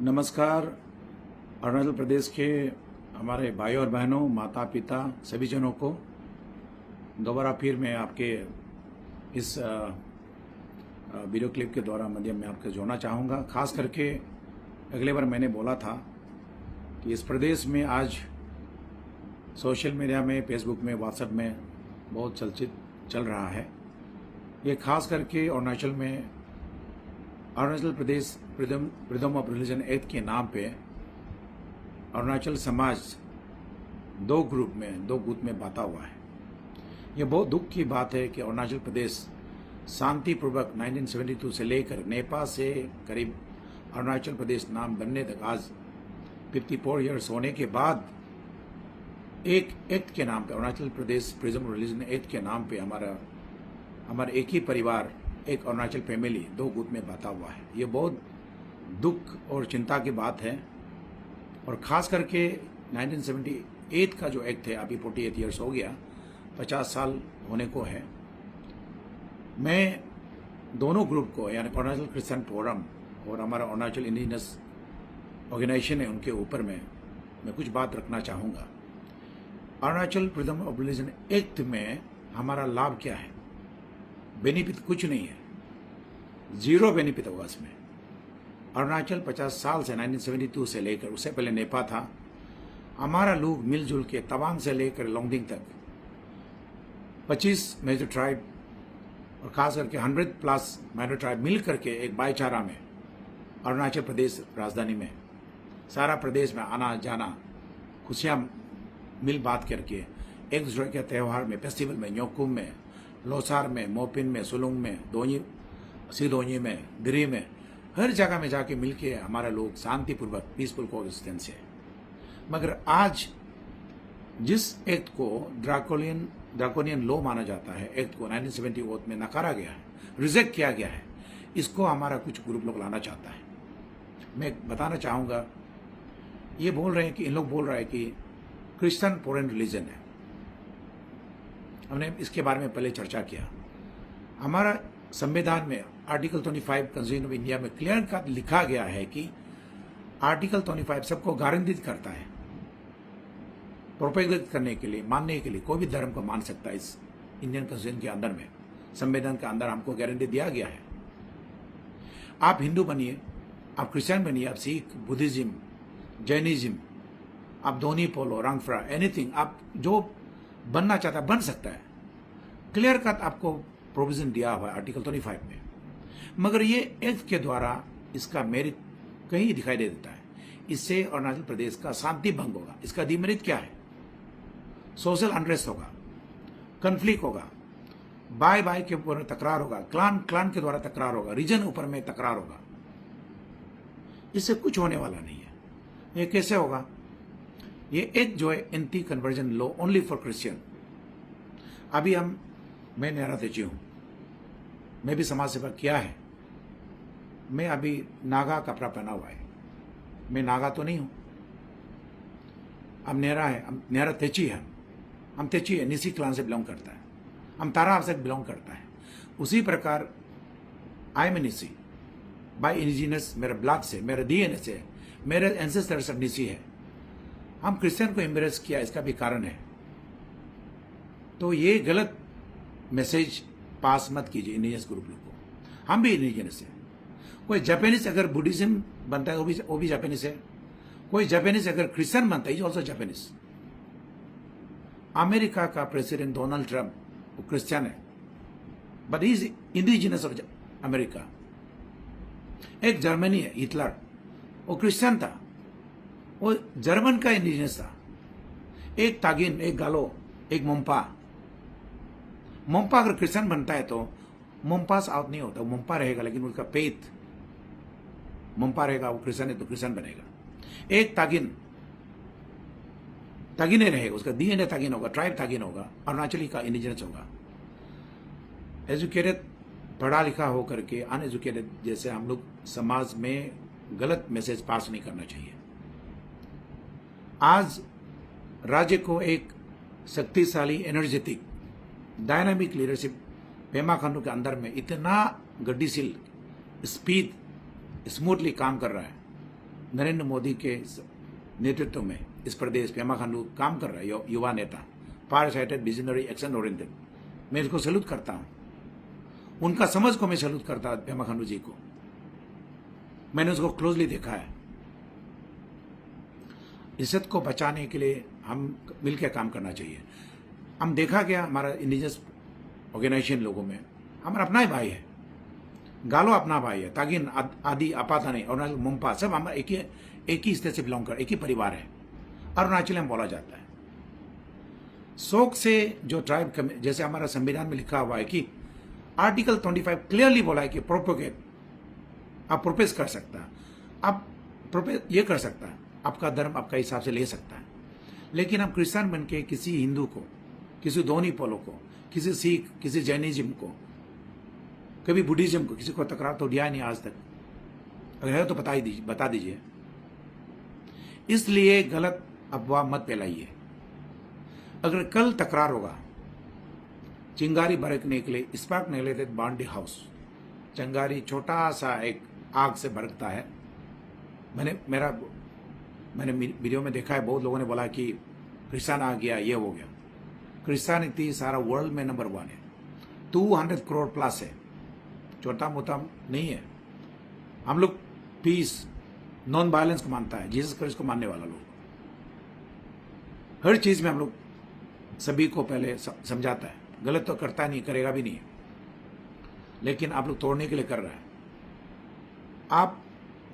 नमस्कार। अरुणाचल प्रदेश के हमारे भाई और बहनों, माता पिता सभी जनों को दोबारा फिर मैं आपके इस वीडियो क्लिप के द्वारा माध्यम में आपको जोड़ना चाहूँगा। खास करके अगले बार मैंने बोला था कि इस प्रदेश में आज सोशल मीडिया में, फेसबुक में, व्हाट्सएप में बहुत चर्चित चल रहा है। ये खास करके अरुणाचल में Arunachal Pradesh freedom of religion act के नाम पे अरुणाचल समाज दो गुट में बांटा हुआ है। ये बहुत दुख की बात है कि अरुणाचल प्रदेश शांतिपूर्वक 1972 से लेकर नेपाल से करीब अरुणाचल प्रदेश नाम बनने तक आज 54 ईयर्स होने के बाद एक एक्ट के नाम पे, Arunachal Pradesh freedom of religion act के नाम पे हमारा एक ही परिवार, एक अरुणाचल फैमिली दो गुट में बांटा हुआ है। ये बहुत दुख और चिंता की बात है। और ख़ास करके 1978 का जो एक्ट है, अभी 48 ईयर्स हो गया, 50 साल होने को है। मैं दोनों ग्रुप को, यानी अरुणाचल क्रिश्चियन फोरम और हमारा अरुणाचल इंडिजिनस ऑर्गेनाइजेशन है, उनके ऊपर मैं कुछ बात रखना चाहूँगा। Arunachal freedom of religion act में हमारा लाभ क्या है? बेनिफिट कुछ नहीं है, जीरो बेनिफिट होगा इसमें। अरुणाचल 50 साल से 1972 से लेकर, उससे पहले नेपाल था, हमारा लोग मिलजुल के तवांग से लेकर लोंगडिंग तक 25 मेजर ट्राइब और खास करके 100+ माइनर ट्राइब मिल करके एक भाईचारा में अरुणाचल प्रदेश राजधानी में सारा प्रदेश में आना जाना, खुशियाँ मिल बात करके एक दूसरे के त्यौहार में, फेस्टिवल में, न्योकुम में, लोसार में, मोपिन में, सुलुंग में, सिदोनी में, दिरी में, हर जगह में जाके मिलके हमारा लोग शांतिपूर्वक पीसफुल कोएग्जिस्टेंस है। मगर आज जिस एक्ट को ड्रैकोनियन लॉ माना जाता है, एक्ट को 1978 में नकारा गया है, रिजेक्ट किया गया है, इसको हमारा कुछ ग्रुप लोग लाना चाहता है। मैं बताना चाहूँगा, ये बोल रहे हैं कि इन लोग बोल रहे हैं कि क्रिश्चियन फॉरेन रिलीजन है। हमने इसके बारे में पहले चर्चा किया। हमारा संविधान में आर्टिकल 25 कॉन्स्टिट्यूशन ऑफ इंडिया में क्लियर कट लिखा गया है कि आर्टिकल 25 सबको गारंटी करता है प्रोपेगेट करने के लिए, मानने के लिए। कोई भी धर्म को मान सकता है। इस इंडियन कॉन्स्टिट्यूशन के अंदर में, संविधान के अंदर हमको गारंटी दिया गया है। आप हिंदू बनिए, आप क्रिश्चियन बनिए, आप सिख, बुद्धिज्म, जैनिज्म, आप धोनी पोलो, रंगफ्रा, एनीथिंग, आप जो बनना चाहता है बन सकता है। क्लियर कट आपको प्रोविजन दिया हुआ है आर्टिकल 25 में। मगर ये एक्ट के द्वारा इसका मेरिट कहीं दिखाई दे देता है। इससे अरुणाचल प्रदेश का शांति भंग होगा। इसका डिमेरिट क्या है? सोशल अनरेस्ट होगा, कन्फ्लिक्ट होगा, बाय के ऊपर तकरार होगा, क्लान के द्वारा तकरार होगा, रीजन ऊपर में तकरार होगा। इससे कुछ होने वाला नहीं है। ये कैसे होगा? ये एक जो है anti conversion law only for Christian. अभी मैं नैरा तेजी हूँ, मैं भी समाज सेवा किया है। मैं अभी नागा कपड़ा पहना हुआ है। मैं नागा तो नहीं हूँ, अब नैरा है, नैरा तेची है। हम तेची है, निसी क्लान से बिलोंग करता है। हम तारा से बिलोंग करता है। उसी प्रकार आई एम निसी बाय इंडिजिनस, मेरे ब्लड से, मेरे डीएनए से, मेरे एंसेस्टर सब निसी है। हम क्रिश्चियन को एम्ब्रेस किया, इसका भी कारण है। तो ये गलत मैसेज पास मत कीजिए इंडिजिनस ग्रुप लोग को। हम भी इंडिजिनस है। कोई जापानीज अगर बुद्धिज्म बनता है वो भी जापानीज है। कोई जापानीज अगर क्रिश्चियन बनता है ऑल्सो जापानीज। अमेरिका का प्रेसिडेंट डोनाल्ड ट्रंप वो क्रिश्चियन है, but he is indigenous of America. एक जर्मनी है, हिटलर, वो क्रिश्चियन था, वो जर्मन का इंडिजिनस था। एक तागिन, एक गालो, एक मोम्पा अगर क्रिश्चियन बनता है तो मोम्पास आउट नहीं होता, मोम्पा रहेगा, लेकिन उसका पेट मोम्पा रहेगा। वो क्रिश्चियन है तो क्रिश्चियन बनेगा। एक तागिन ही रहेगा, उसका डीएनए तागिन होगा, ट्राइब तागिन होगा, अरुणाचली का इंडिजिनस होगा। एजुकेटेड, पढ़ा लिखा होकर के अनएजुकेटेड जैसे हम लोग समाज में गलत मैसेज पास नहीं करना चाहिए। आज राज्य को एक शक्तिशाली, energetic, dynamic leadership Pema Khandu के अंदर में इतना गतिशील, स्पीड, स्मूथली काम कर रहा है। नरेंद्र मोदी के नेतृत्व में इस प्रदेश पेमा खांडू काम कर रहा है, युवा नेता, फार साइटेड, विजनरी, एक्शन ओरिएंटेड। मैं इसको सैल्यूट करता हूं, उनका समझ को मैं सैल्यूट करता हूं पेमा खांडू जी को। मैंने उसको क्लोजली देखा है। इज्जत को बचाने के लिए हम मिलकर काम करना चाहिए। हम देखा गया हमारा इंडिजिनस ऑर्गेनाइजेशन लोगों में, हमारा अपना ही भाई है, गालो अपना भाई है, तागिन, आदि, अपाता नहीं, अरुणाचल, मुंपा, सब हमारा एक ही स्टेट से बिलोंग कर, एक ही परिवार है। अरुणाचल में बोला जाता है। शोक से जो ट्राइब, जैसे हमारा संविधान में लिखा हुआ है कि आर्टिकल 25 क्लियरली बोला है कि प्रोपोगेट, आप प्रोपेस कर सकता है, आप प्रोपेस ये कर सकता है, आपका धर्म आपका हिसाब से ले सकता है। लेकिन आप क्रिश्चियन बन के किसी हिंदू को, किसी दोनी पोलो को, किसी सिख, किसी जैनिज्म को, कभी बुद्धिज्म को, किसी को तकरार तो दिया नहीं आज तक। अगर है तो बता दीजिए। इसलिए गलत अफवाह मत फैलाइए। अगर कल तकरार होगा, चिंगारी भड़कने के लिए स्पार्क निकले बांडी हाउस, चिंगारी छोटा सा एक आग से भड़कता है। मैंने वीडियो में देखा है, बहुत लोगों ने बोला कि क्रिश्चियन आ गया, ये हो गया। क्रिश्चियनिटी सारा वर्ल्ड में नंबर 1 है, 200 करोड़ प्लस है, छोटा मोटा नहीं है। हम लोग पीस, नॉन वायलेंस को मानता है, जीसस क्राइस्ट को मानने वाला लोग। हर चीज में हम लोग सभी को पहले समझाता है, गलत तो करता नहीं, करेगा भी नहीं, लेकिन आप लोग तोड़ने के लिए कर रहा है। आप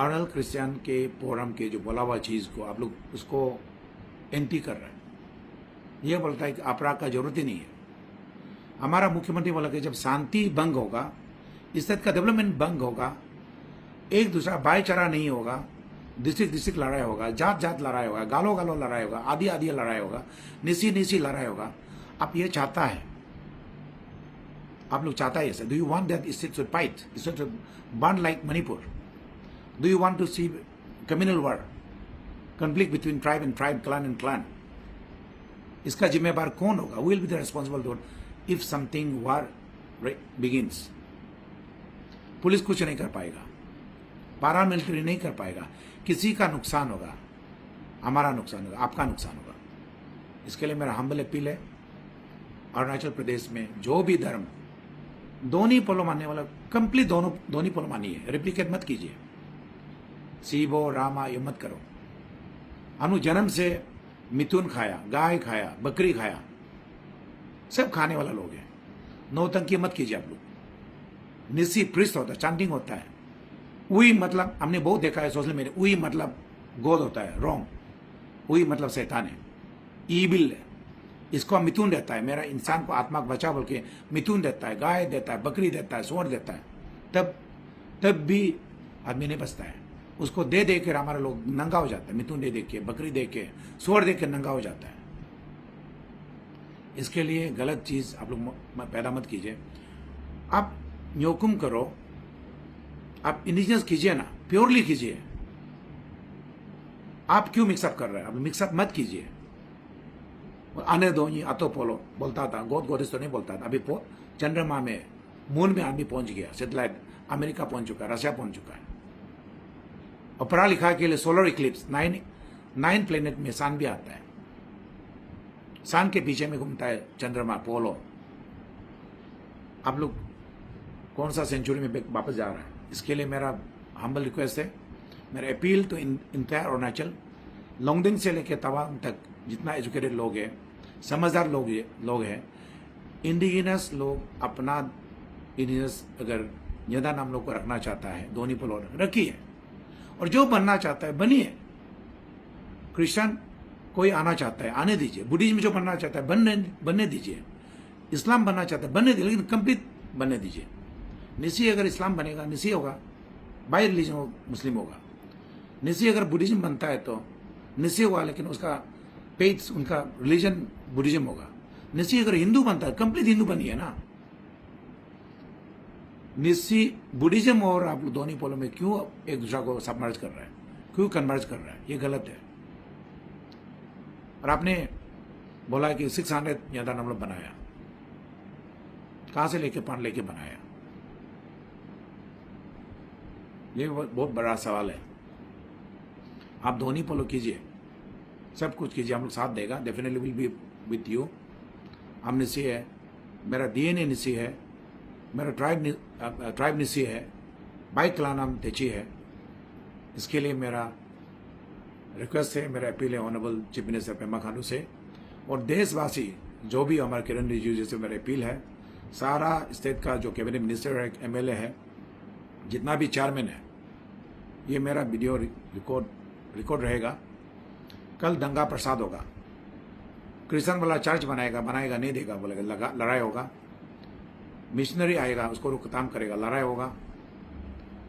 अर्नल क्रिश्चियन के फोरम के जो बोला हुआ चीज को आप लोग उसको एंटी कर रहे हैं। यह बोलता है कि अपराध का जरूरत ही नहीं है। हमारा मुख्यमंत्री बोला कि जब शांति भंग होगा, स्टेट का डेवलपमेंट भंग होगा, एक दूसरा भाईचारा नहीं होगा, डिस्ट्रिक्ट लड़ाई होगा, जात लड़ाई होगा, गालो लड़ाई होगा, आदि लड़ाई होगा, निसी लड़ाई होगा। आप ये चाहता है, आप लोग चाहता है ऐसा? Do you want that state should fight, state should burn like Manipur? Do you want to see communal war, conflict between tribe and tribe, clan and clan? इसका जिम्मेदार कौन होगा? Will be the responsible if something war begins. Police कुछ नहीं कर पाएगा, paramilitary नहीं कर पाएगा, किसी का नुकसान होगा, हमारा नुकसान होगा, आपका नुकसान होगा। इसके लिए मेरा हम्बल अपील है, अरुणाचल प्रदेश में जो भी धर्म दोनी पोलो मानने वाला, कंप्लीट दोनी पोलो मानिए, रिप्लिकेट मत कीजिए। सीबो रामा ये मत करो। अनु जन्म से मिथुन खाया, गाय खाया, बकरी खाया, सब खाने वाला लोग हैं। नौटंकी मत कीजिए आप लोग। निसी प्रिस्ट होता है, चांटिंग होता है। उई मतलब हमने बहुत देखा है सोशल मीडिया, उई मतलब गोद होता है, रॉन्ग। उई मतलब शैतान है, ईबिल है। इसको मिथुन देता है, मेरा इंसान को आत्मा को बचा बोल के मिथुन देता है, गाय देता है, बकरी देता है, सुअर देता है, तब भी आदमी नहीं बचता है। उसको दे दे कर हमारे लोग नंगा हो जाता है, मिथुन दे के, बकरी दे के, सुअर दे के नंगा हो जाता है। इसके लिए गलत चीज आप लोग पैदा मत कीजिए। आप न्योकुम करो, आप इंडिजिनस कीजिए ना, प्योरली कीजिए। आप क्यों मिक्सअप कर रहे हैं? आप मिक्सअप मत कीजिए। आने दो, ये आतो पोलो बोलता था, गोदिस तो नहीं बोलता था। अभी चंद्रमा में, मून में आदमी पहुंच गया, सैटेलाइट अमेरिका पहुंच चुका है, रशिया पहुंच चुका है। और पढ़ा लिखा के लिए सोलर इक्लिप्स, 9 प्लेनेट में सन भी आता है, सन के पीछे में घूमता है चंद्रमा, पोलो। आप लोग कौन सा सेंचुरी में वापस जा रहा है? इसके लिए मेरा हम्बल रिक्वेस्ट है, मेरा appeal to entire Arunachal, Longding से लेकर तवांग तक जितना एजुकेटेड लोग हैं, समझदार लोग हैं, इंडिजिनस लोग अपना इंडिजिनस अगर यदा नाम लोग को रखना चाहता है, दोनी पोलो रखिए, और जो बनना चाहता है बनिए। क्रिश्चियन कोई आना चाहता है आने दीजिए, बुद्धिज्म जो बनना चाहता है बनने दीजिए, इस्लाम बनना चाहता है बनने दीजिए, लेकिन कंप्लीट बनने दीजिए। निसी अगर इस्लाम बनेगा निसी होगा, बाई रिलीजन मुस्लिम होगा। निसी अगर बुद्धिज्म बनता है तो निसी होगा, लेकिन उसका पेज, उनका रिलीजन बुद्धिज्म होगा। निसी अगर हिंदू बनता है कंप्लीट हिंदू बनिए ना। निसी बुद्धिज्म और आप दोनों पोलो में क्यों एक दूसरा को सबमर्ज कर रहा है, क्यों कन्वर्ज कर रहा है? ये गलत है। और आपने बोला कि 600 ज्यादा हम लोग बनाया, कहां से लेके पान लेके बनाया? ये बहुत बड़ा सवाल है। आप धोनी फॉलो कीजिए, सब कुछ कीजिए, हम लोग साथ देगा, definitely will be with you. हम निसी है, मेरा डीएनए निसी है, मेरा ट्राइब निसी है, बाइक चलाना तेची है। इसके लिए मेरा रिक्वेस्ट है, मेरा अपील है honourable chief minister Pema Khandu से, और देशवासी जो भी हमारे किरण रिजिजू से मेरा अपील है, सारा स्टेट का जो कैबिनेट मिनिस्टर है, एमएलए है, जितना भी चेयरमैन है, ये मेरा वीडियो रिकॉर्ड रहेगा। कल दंगा प्रसाद होगा, क्रिश्चियन वाला चर्च बनाएगा नहीं देगा, बोलेगा लड़ाई होगा। मिशनरी आएगा, उसको रोकथाम करेगा, लड़ाई होगा।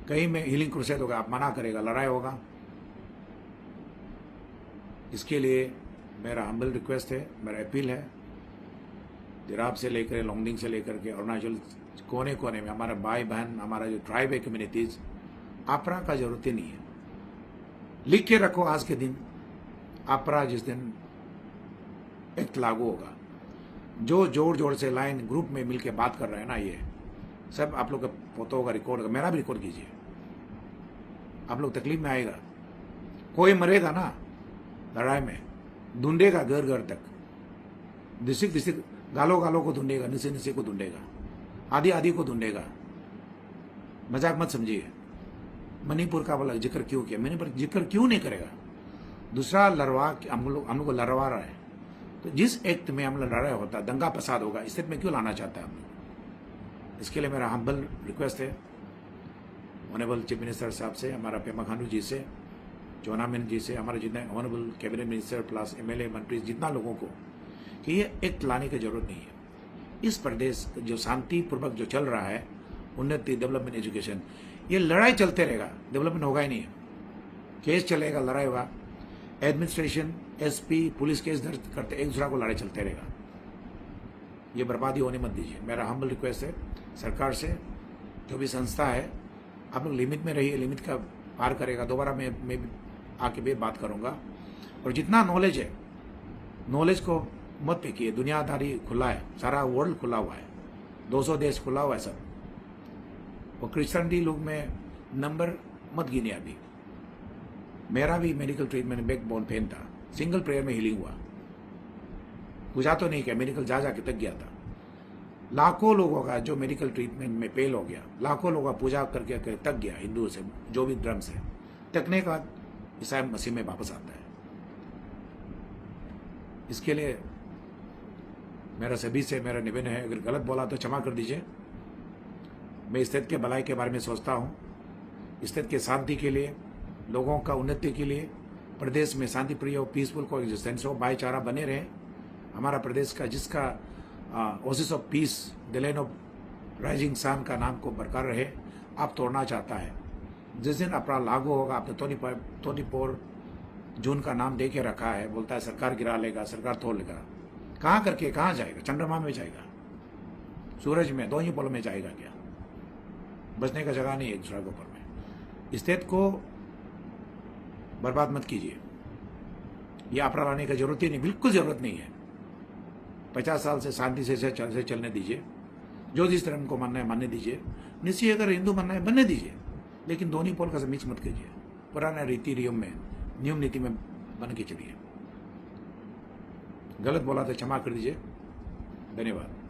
कहीं में हीलिंग क्रूसेड होगा, आप मना करेगा, लड़ाई होगा। इसके लिए मेरा हम्बल रिक्वेस्ट है, मेरा अपील है, तिराप से लेकर लोंगडिंग से लेकर के अरुणाचल कोने कोने में हमारा भाई बहन, हमारा जो ट्राइब है, कम्युनिटीज, आपरा का जरूरत ही नहीं है। लिख के रखो आज के दिन, आपरा जिस दिन एक्ट लागू होगा, जो जोड़ जोड़ से लाइन ग्रुप में मिलके बात कर रहे हैं ना, ये सब आप लोग का फोटो होगा, रिकॉर्ड होगा, मेरा भी रिकॉर्ड कीजिए। आप लोग तकलीफ में आएगा, कोई मरेगा ना लड़ाई में, ढूंढेगा घर घर तक, डिस्ट्रिक्ट गालों गालों को ढूंढेगा, निसे को ढूंढेगा, आधी आधी को ढूंढेगा। मजाक मत समझिए। मणिपुर का वाला जिक्र क्यों किया, मणिपुर जिक्र क्यों नहीं करेगा? दूसरा लड़वा हम लोग को लड़वा रहा है, तो जिस एक्ट में हम लोग लड़ाई होता, दंगा फसाद होगा, इस में क्यों लाना चाहता है हम लोग? इसके लिए मेरा हम्बल रिक्वेस्ट है ऑनरेबल चीफ मिनिस्टर साहब से, हमारा पेमा खांडू जी से, चौनामिन जी से, हमारे जितने honourable cabinet minister plus MLA मंत्री, जितना लोगों को, कि ये एक्ट लाने की जरूरत नहीं है। इस प्रदेश जो शांतिपूर्वक जो चल रहा है, उन्नति, डेवलपमेंट, एजुकेशन, ये लड़ाई चलते रहेगा, डेवलपमेंट होगा ही नहीं है। केस चलेगा, लड़ाई होगा, एडमिनिस्ट्रेशन, एसपी, पुलिस केस दर्ज करते, एक दूसरा को लड़ाई चलते रहेगा। ये बर्बादी होने मत दीजिए। मेरा हम्बल रिक्वेस्ट है सरकार से, जो भी संस्था है, आप लोग लिमिट में रहिए, लिमिट का पार करेगा, दोबारा मैं आके भी बात करूंगा। और जितना नॉलेज है, नॉलेज को मत फेंकिए। दुनियादारी खुला है, सारा वर्ल्ड खुला हुआ है, 200 देश खुला हुआ है सब। और क्रिश्चियनिटी लोग में नंबर मत गिने। अभी मेरा भी medical treatment back bone pen था, सिंगल प्रेयर में हीलिंग हुआ, पूजा तो नहीं किया, मेडिकल जा जाके तक गया था। लाखों लोगों का जो मेडिकल ट्रीटमेंट में फेल हो गया, लाखों लोगों का पूजा करके तक गया, हिंदू से जो भी धर्म से तकने का ईसाई मसीह में वापस आता है। इसके लिए मेरा सभी से मेरा निवेदन है, अगर गलत बोला तो क्षमा कर दीजिए। मैं इस स्टेट के भलाई के बारे में सोचता हूँ, इस स्टेट के शांति के लिए, लोगों का उन्नति के लिए, प्रदेश में शांति प्रिय हो, पीसफुल को एग्जिस्टेंस हो, भाईचारा बने रहे। हमारा प्रदेश का जिसका oasis of peace, the land of rising sun का नाम को बरकरार रहे, आप तोड़ना चाहता है। जिस दिन अपना लागू होगा, आपने 24 जून का नाम दे के रखा है, बोलता है सरकार गिरा लेगा, सरकार तोड़ लेगा। कहाँ करके कहाँ जाएगा? चंद्रमा में जाएगा, सूरज में, दो ही पल में जाएगा क्या? बचने का जगह नहीं है दूसरा के ऊपर में। इस देश को बर्बाद मत कीजिए। ये आपरा लाने की जरूरत ही नहीं, बिल्कुल जरूरत नहीं है। 50 साल से शांति से चलने दीजिए। जो जिस धर्म को मानना है मानने दीजिए। निश्चय अगर हिंदू मानना है बनने दीजिए, लेकिन दोनों पोल का मिक्स मत कीजिए। पुराना रीति नियम में, नियम नीति में बन के चलिए। गलत बोला तो क्षमा कर दीजिए। धन्यवाद।